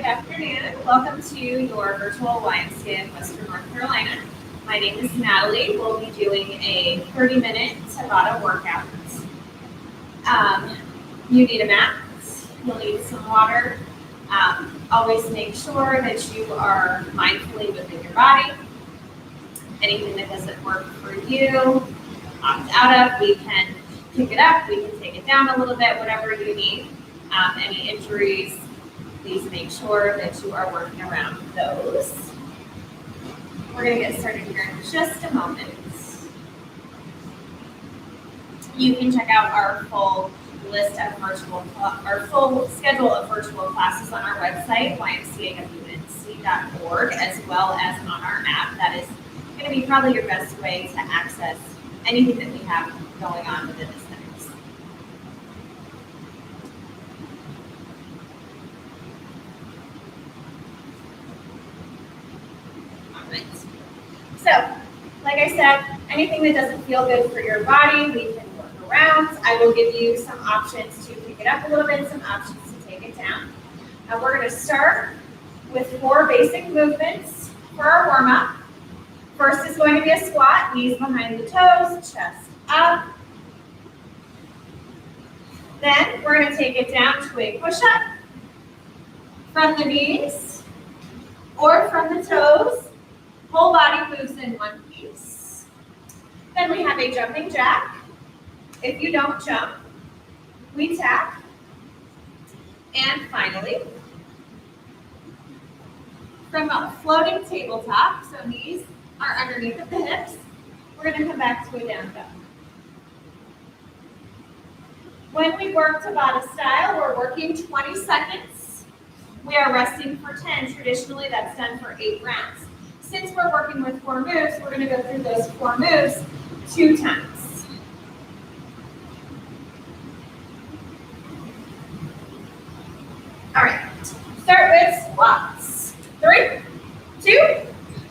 Good afternoon. Welcome to your virtual YMCA in Western North Carolina. My name is Natalie. We'll be doing a 30-minute Tabata workout. You need a mat. You'll need some water. Always make sure that you are mindfully within your body. Anything that doesn't work for you, opt out of. We can pick it up. We can take it down a little bit, whatever you need. Any injuries, please make sure that you are working around those. We're going to get started here in just a moment. You can check out our full list of our full schedule of virtual classes on our website, ymcawnc.org, as well as on our app. That is going to be probably your best way to access anything that we have going on within this center. So, like I said, anything that doesn't feel good for your body, we can work around. I will give you some options to pick it up a little bit, some options to take it down. Now we're going to start with 4 basic movements for our warm-up. First is going to be a squat, knees behind the toes, chest up. Then we're going to take it down to a push-up from the knees or from the toes. Whole body moves in one piece. Then we have a jumping jack. If you don't jump, we tap. And finally, from a floating tabletop, so knees are underneath of the hips, we're going to come back to a down dog. When we work Tabata style, we're working 20 seconds. We are resting for 10. Traditionally, that's done for 8 rounds. Since we're working with 4 moves, we're going to go through those 4 moves 2 times. All right, start with squats. 3, 2,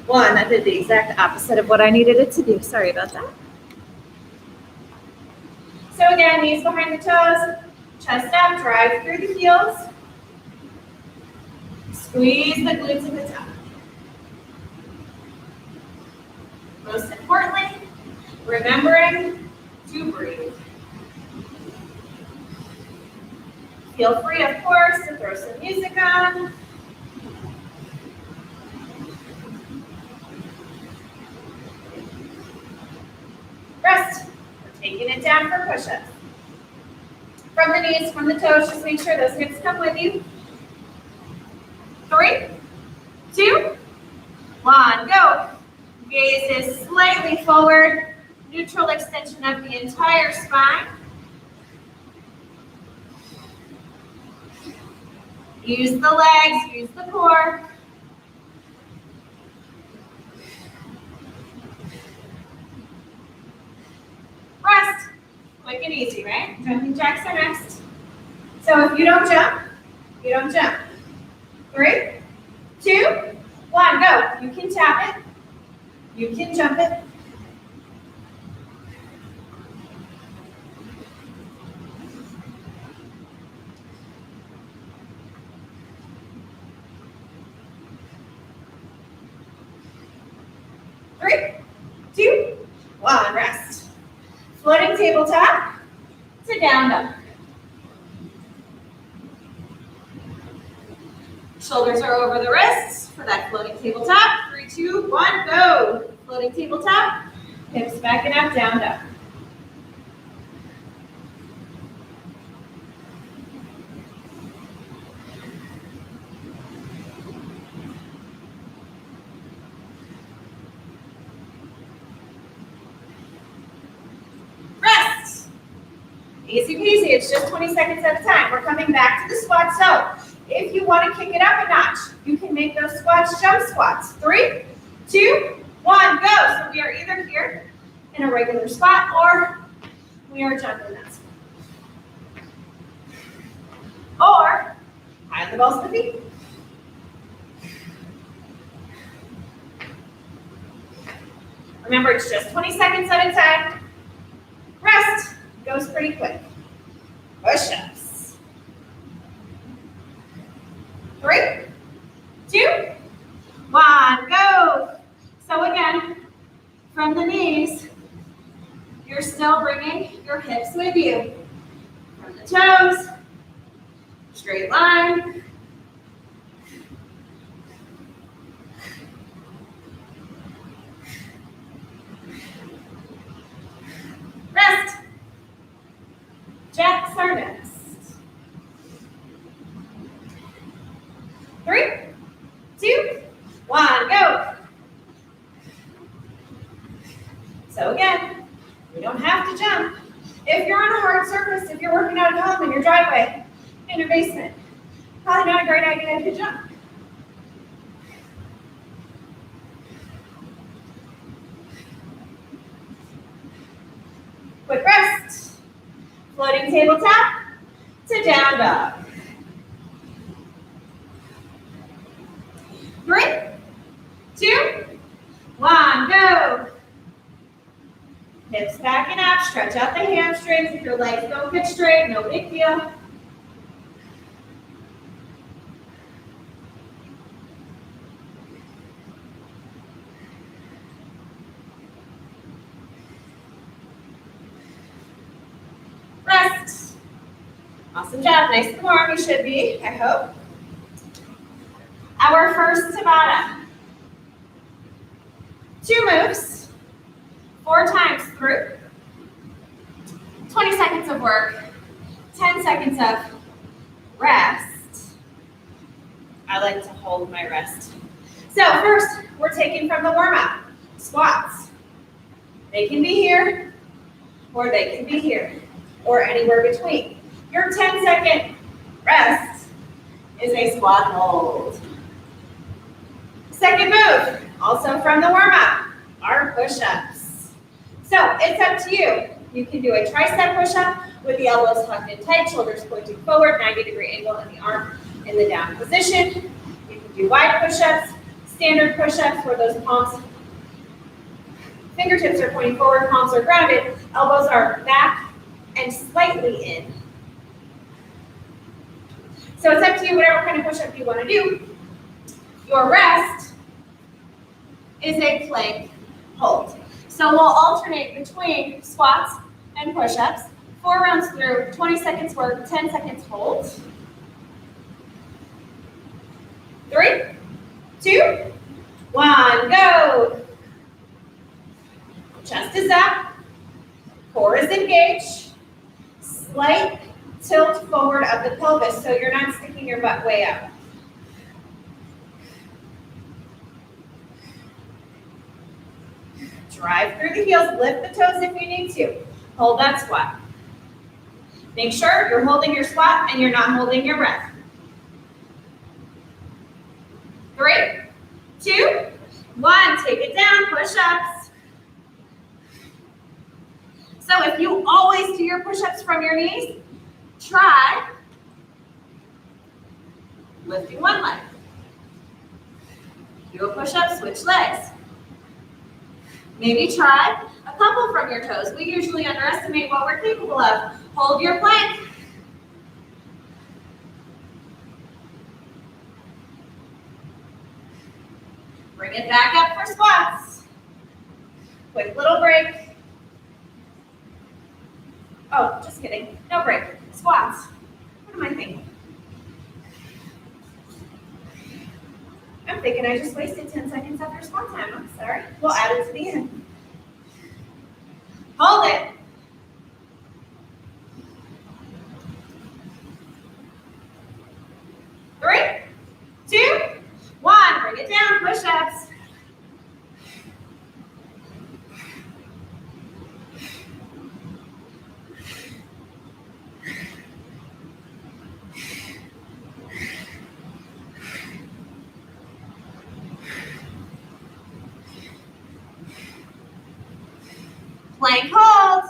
1. That did the exact opposite of what I needed it to do. Sorry about that. So again, knees behind the toes, chest up, drive through the heels. Squeeze the glutes at the top. Most importantly, remembering to breathe. Feel free, of course, to throw some music on. Rest. We're taking it down for push-ups. From the knees, from the toes, just make sure those hips come with you. 3, 2, 1, go. Gaze is slightly forward, neutral extension of the entire spine. Use the legs, use the core. Rest. Quick and easy, right? Jumping jacks are next. So if you don't jump, you don't jump. 3, 2, 1, go. You can tap it. You can jump it. Three, 2, 1, rest. Floating tabletop to down dog. Shoulders are over the wrists for that floating tabletop. 3, 2, 1, go. Floating tabletop, hips back and up, down dog. Rest. Easy peasy, it's just 20 seconds at a time. We're coming back to the squat. So if you want to kick it up a notch, you can make those squats jump squats. 3, 2, 1, go. So we are either here in a regular spot or we are jumping that spot. Or high the balls of the feet. Remember, it's just 20 seconds at a time. Rest goes pretty quick. Push-ups. 3, still bringing your hips with you. From the toes, straight line. Rest. Jacks are next. 3, 2, 1, go. So again, we don't have to jump. If you're on a hard surface, if you're working out at home in your driveway, in your basement, probably not a great idea to jump. Quick rest. Floating tabletop to down dog. 3, 2, 1, go. Hips backing up, stretch out the hamstrings. If your legs don't get straight, no big deal. Rest. Awesome job, nice and warm you should be, I hope. Our first Tabata. 2 moves, 4 times through. 20 seconds of work, 10 seconds of rest. I like to hold my rest. So first, we're taking from the warm-up, squats. They can be here, or they can be here, or anywhere between. Your 10-second rest is a squat hold. Second move, also from the warm-up, are push-ups. So it's up to you. You can do a tricep push-up with the elbows tucked in tight, shoulders pointing forward, 90-degree angle in the arm in the down position. You can do wide push-ups, standard push-ups where those palms, fingertips are pointing forward, palms are grounded, elbows are back and slightly in. So it's up to you whatever kind of push-up you want to do. Your rest is a plank hold. So we'll alternate between squats and push-ups. 4 rounds through, 20 seconds work, 10 seconds hold. 3, 2, 1, go. Chest is up, core is engaged. Slight tilt forward of the pelvis so you're not sticking your butt way up. Drive through the heels, lift the toes if you need to. Hold that squat. Make sure you're holding your squat and you're not holding your breath. 3, 2, 1, take it down, push-ups. So if you always do your push-ups from your knees, try lifting one leg. Do a push-up, switch legs. Maybe try a couple from your toes. We usually underestimate what we're capable of. Hold your plank. Bring it back up for squats. Quick little break. Oh, just kidding. No break. Squats. What am I thinking? I'm thinking I just wasted 10 seconds of your squat time. I'm sorry. We'll add it to the end. Hold it. Three, 2, 1. Bring it down. Push-ups. Plank hold.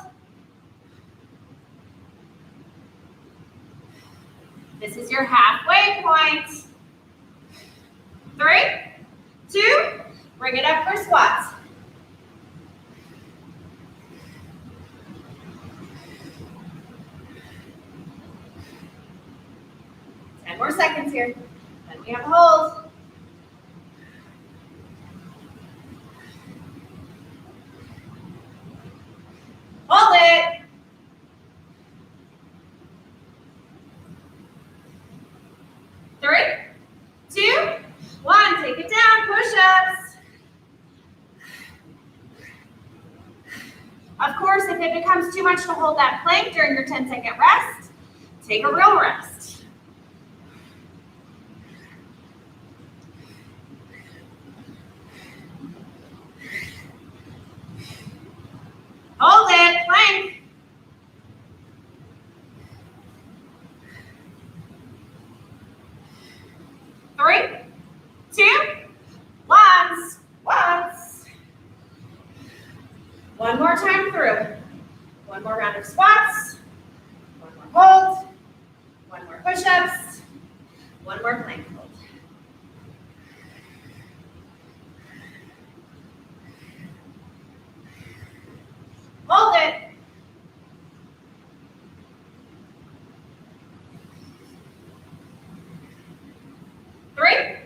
This is your halfway point. 3, 2, bring it up for squats. Ten more seconds here. Then we have a hold. Hold it. Of course, if it becomes too much to hold that plank during your 10-second rest, take a real rest. Hold it, plank. Three, two, one, squats. One more time through. One more round of squats. One more hold. One more push-ups. One more plank hold. Hold it. Three,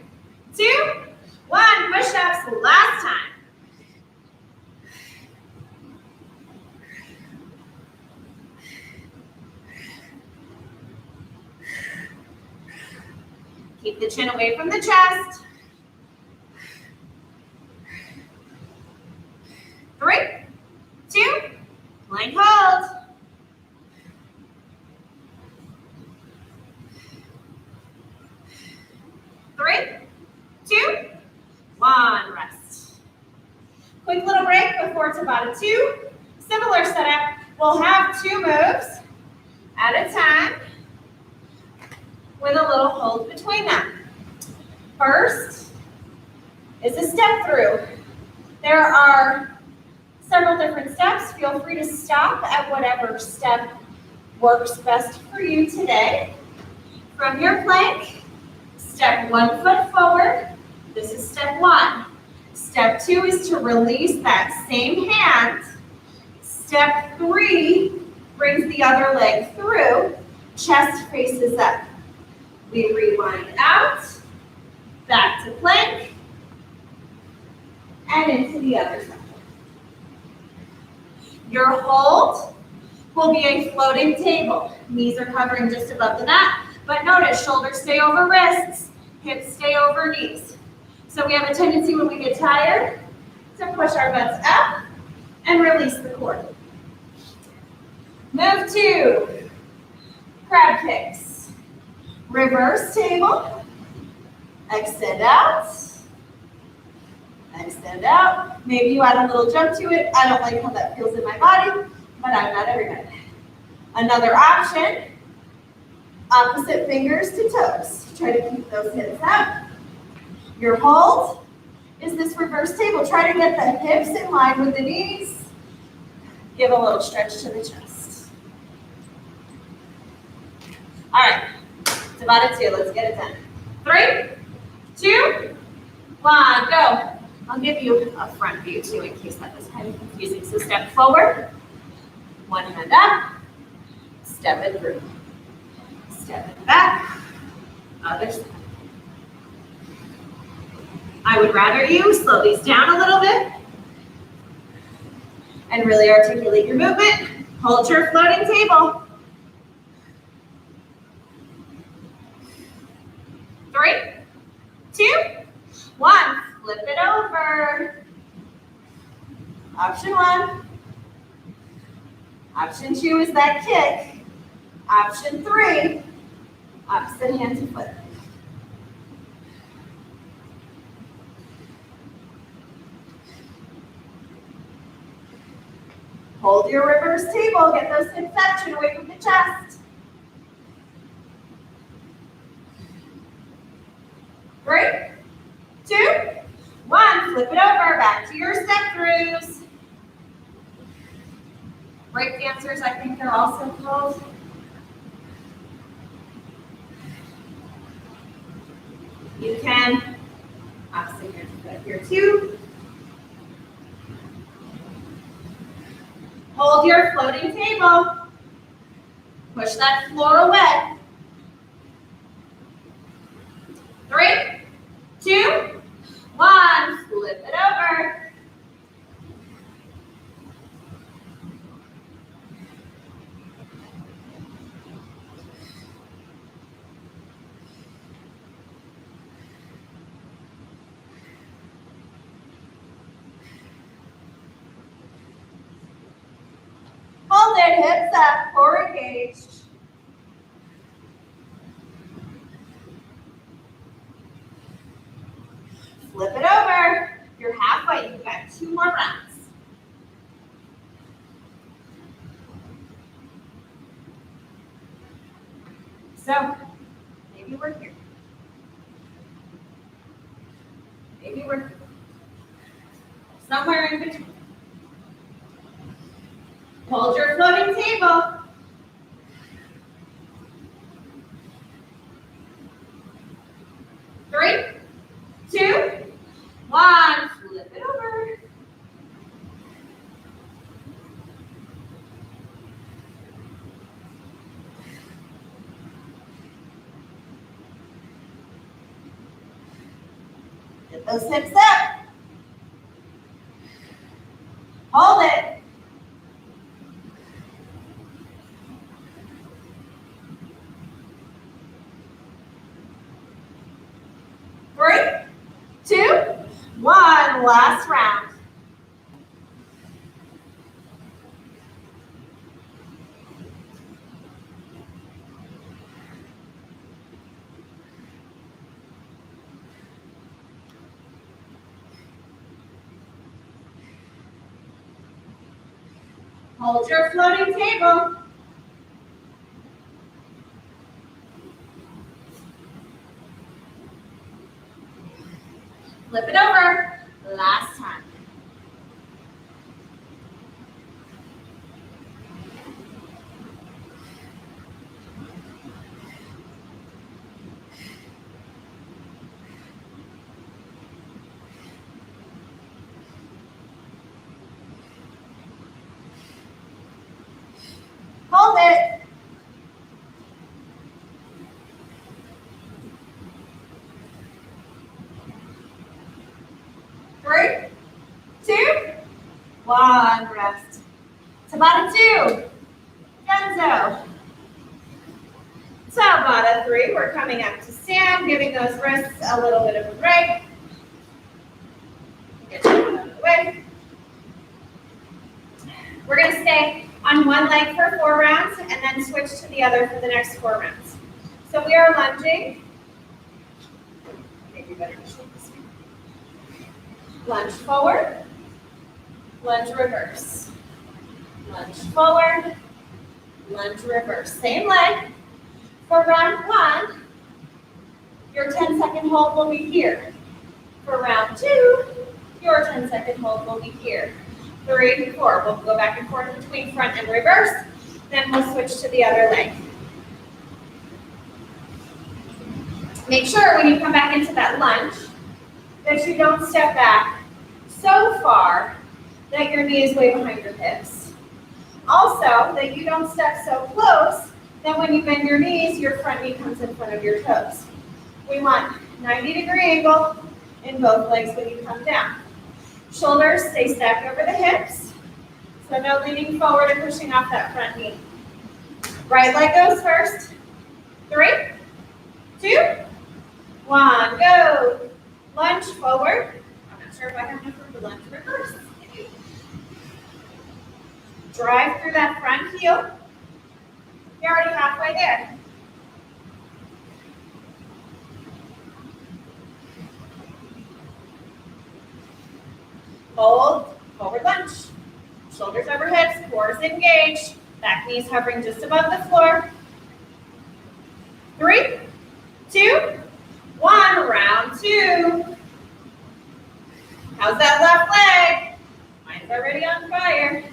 two, one. Push-ups last time. Keep the chin away from the chest. Three, two, plank hold. Three, two, one, rest. Quick little break before Tabata 2. Similar setup. We'll have 2 moves at a time with a little hold between them. First is a step through. There are several different steps. Feel free to stop at whatever step works best for you today. From your plank, step 1 foot forward. This is step 1. Step 2 is to release that same hand. Step 3 brings the other leg through, chest faces up. We rewind out, back to plank, and into the other side. Your hold will be a floating table. Knees are covering just above the mat, but notice shoulders stay over wrists, hips stay over knees. So we have a tendency when we get tired to push our butts up and release the core. Move to crab kicks. Reverse table. Extend out. Extend out. Maybe you add a little jump to it. I don't like how that feels in my body, but I'm not everybody. Another option, opposite fingers to toes. Try to keep those hips up. Your hold is this reverse table. Try to get the hips in line with the knees. Give a little stretch to the chest. All right, Tabata 2, let's get it done. 3, 2, 1, go. I'll give you a front view too in case that was kind of confusing. So step forward, one hand up, step it through. Step it back, other side. I would rather you slow these down a little bit and really articulate your movement. Hold your floating table. 3, 2, 1. Flip it over. Option 1. Option 2 is that kick. Option 3, opposite hand to foot. Hold your reverse table. Get those hips up, chin away from the chest. 3, 2, 1. Flip it over. Back to your step throughs. Break dancers, I think they're also called. You can opposite hand to foot here too. Hold your floating table. Push that floor away. 3, 2, 1. Flip it over. hips up, core engaged. Flip it over. You're halfway. You've got 2 more rounds. So, maybe we're here. Maybe we're somewhere in between. Hold your floating table. Three, 2, 1. Flip it over. Get those hips up. Hold it. Three, 2, 1. Last round. Hold your floating table. Flip it over. Last time. Hold it. Three, 2, 1. Rest. Tabata 2. Genzo. Tabata 3. We're coming up to stand, giving those wrists a little bit of a break. Get that out of the way. We're going to stay on one leg for 4 rounds and then switch to the other for the next 4 rounds. So we are lunging. Maybe better to shape this one. Lunge forward, lunge reverse. Lunge forward, lunge reverse. Same leg. For round 1, your 10-second hold will be here. For round 2, your 10-second hold will be here. 3, 4. We'll go back and forth between front and reverse. Then we'll switch to the other leg. Make sure when you come back into that lunge that you don't step back so far that your knee is way behind your hips. Also, that you don't step so close that when you bend your knees, your front knee comes in front of your toes. We want 90-degree angle in both legs when you come down. Shoulders stay stacked over the hips, so no leaning forward and pushing off that front knee. Right leg goes first. 3, 2, 1, go. Lunge forward. I'm not sure if I have enough room to lunge reverse. Drive through that front heel. You're already halfway there. Hold, forward lunge. Shoulders over hips, core is engaged. Back knees hovering just above the floor. 3, 2, 1, round 2. How's that left leg? Mine's already on fire.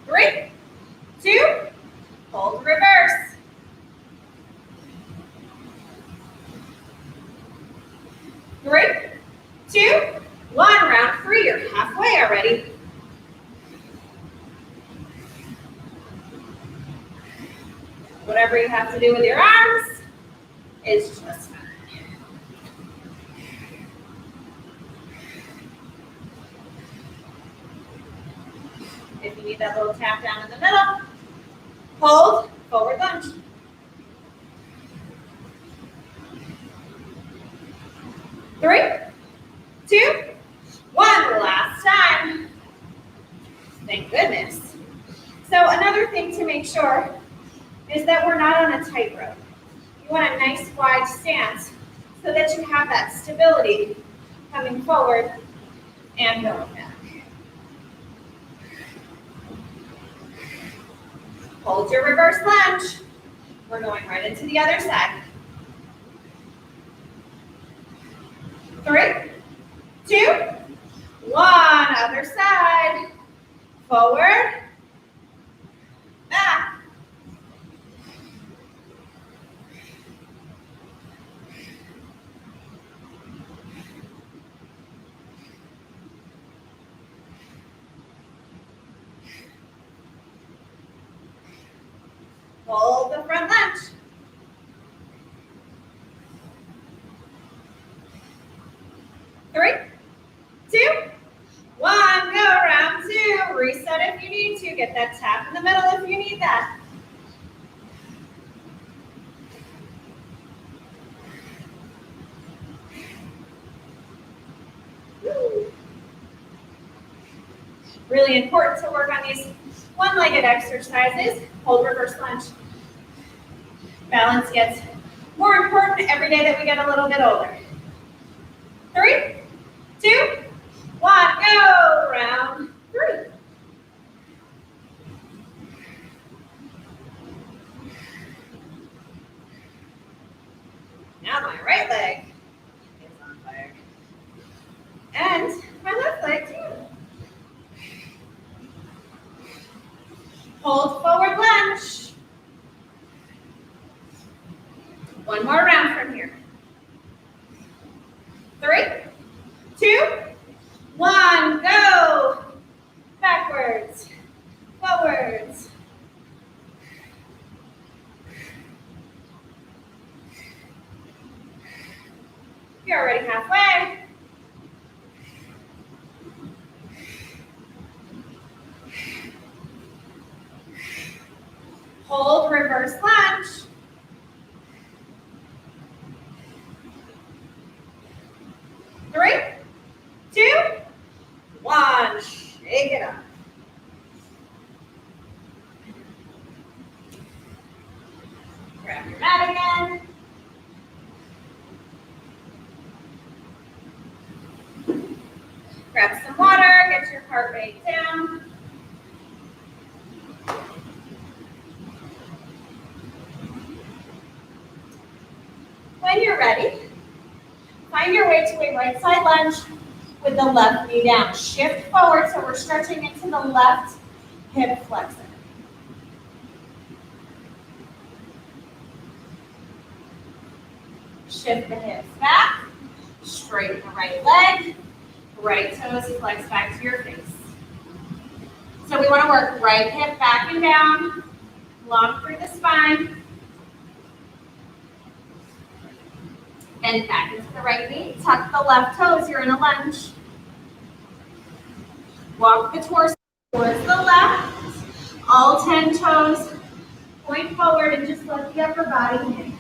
Three, 2, hold reverse. Three, 2, 1, round 3. You're halfway already. Whatever you have to do with your arms is just fine. If you need that little tap down in the middle, hold, forward lunge. 3, 2, 1. Last time. Thank goodness. So another thing to make sure is that we're not on a tightrope. You want a nice wide stance so that you have that stability coming forward and going back. Hold your reverse lunge. We're going right into the other side. 3, 2, 1. Other side. Forward. Back. Hold the front lunge. 3, 2, 1. Go round 2. Reset if you need to. Get that tap in the middle if you need that. Really important to work on these one-legged exercises. Hold reverse lunge. Balance gets more important every day that we get a little bit older. 3, 2, 1. Go round 3. Now my right leg is on fire. And my left leg too. Hold forward lunge. One more round from here. 3, 2, 1. Go. Backwards. Forwards. You're already halfway. Hold reverse lunge. 3, 2, 1. Shake it up. Grab your mat again. Grab some water, get your heart rate down. When you're ready, find your way to a right side lunge with the left knee down. Shift forward so we're stretching into the left hip flexor. Shift the hips back, straighten the right leg, right toes flex back to your face. So we want to work right hip back and down, long through the spine. Bend back into the right knee, tuck the left toes, you're in a lunge. Walk the torso towards the left, all 10 toes, point forward and just let the upper body hang.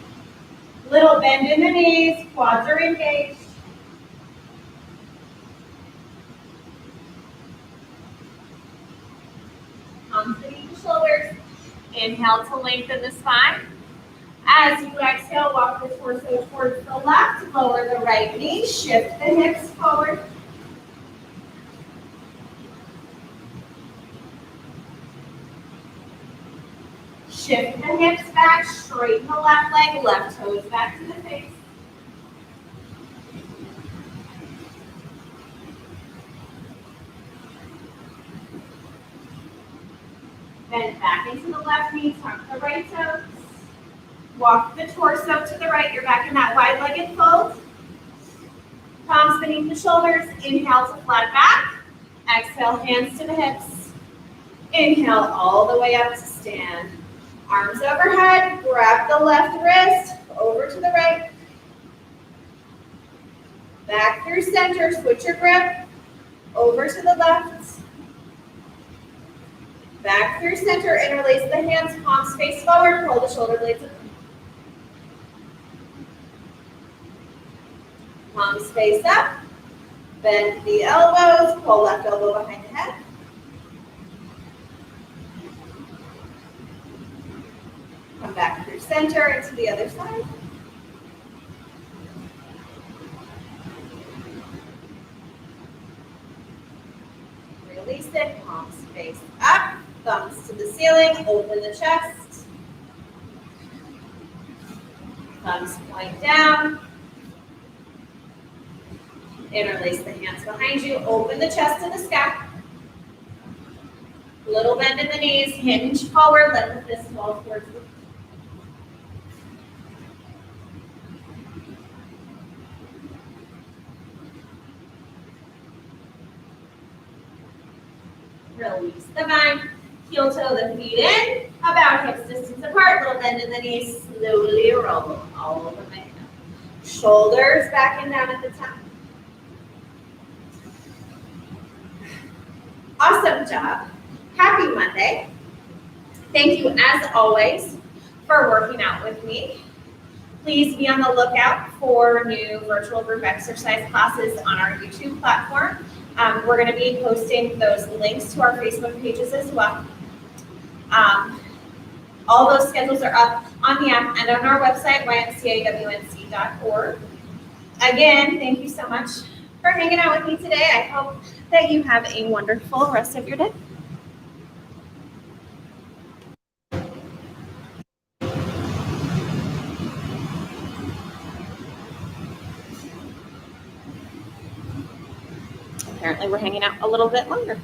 Little bend in the knees, quads are engaged. Palms beneath the shoulders. Inhale to lengthen the spine. As you exhale, walk the torso towards the left, lower the right knee, shift the hips forward. Shift the hips back, straighten the left leg, left toes back to the face. Bend back into the left knee, tuck the right toes. Walk the torso to the right, you're back in that wide-legged fold. Palms beneath the shoulders, inhale to flat back. Exhale, hands to the hips. Inhale all the way up to stand. Arms overhead, grab the left wrist, over to the right. Back through center, switch your grip, over to the left. Back through center, interlace the hands, palms face forward, pull the shoulder blades up. palms face up. Bend the elbows, pull left elbow behind the head. Come back through center into the other side. Release it, palms face up, thumbs to the ceiling, open the chest. Thumbs point down. Interlace the hands behind you, open the chest to the sky. Little bend in the knees, hinge forward, let the fist fall towards the release the bind, heel toe the feet in, about hips distance apart, little bend in the knees, slowly roll all over my head. Shoulders back and down at the top. Awesome job. Happy Monday. Thank you as always for working out with me. Please be on the lookout for new virtual group exercise classes on our YouTube platform. We're going to be posting those links to our Facebook pages as well. All those schedules are up on the app and on our website, ymcawnc.org. Again, thank you so much for hanging out with me today. I hope that you have a wonderful rest of your day. Apparently we're hanging out a little bit longer.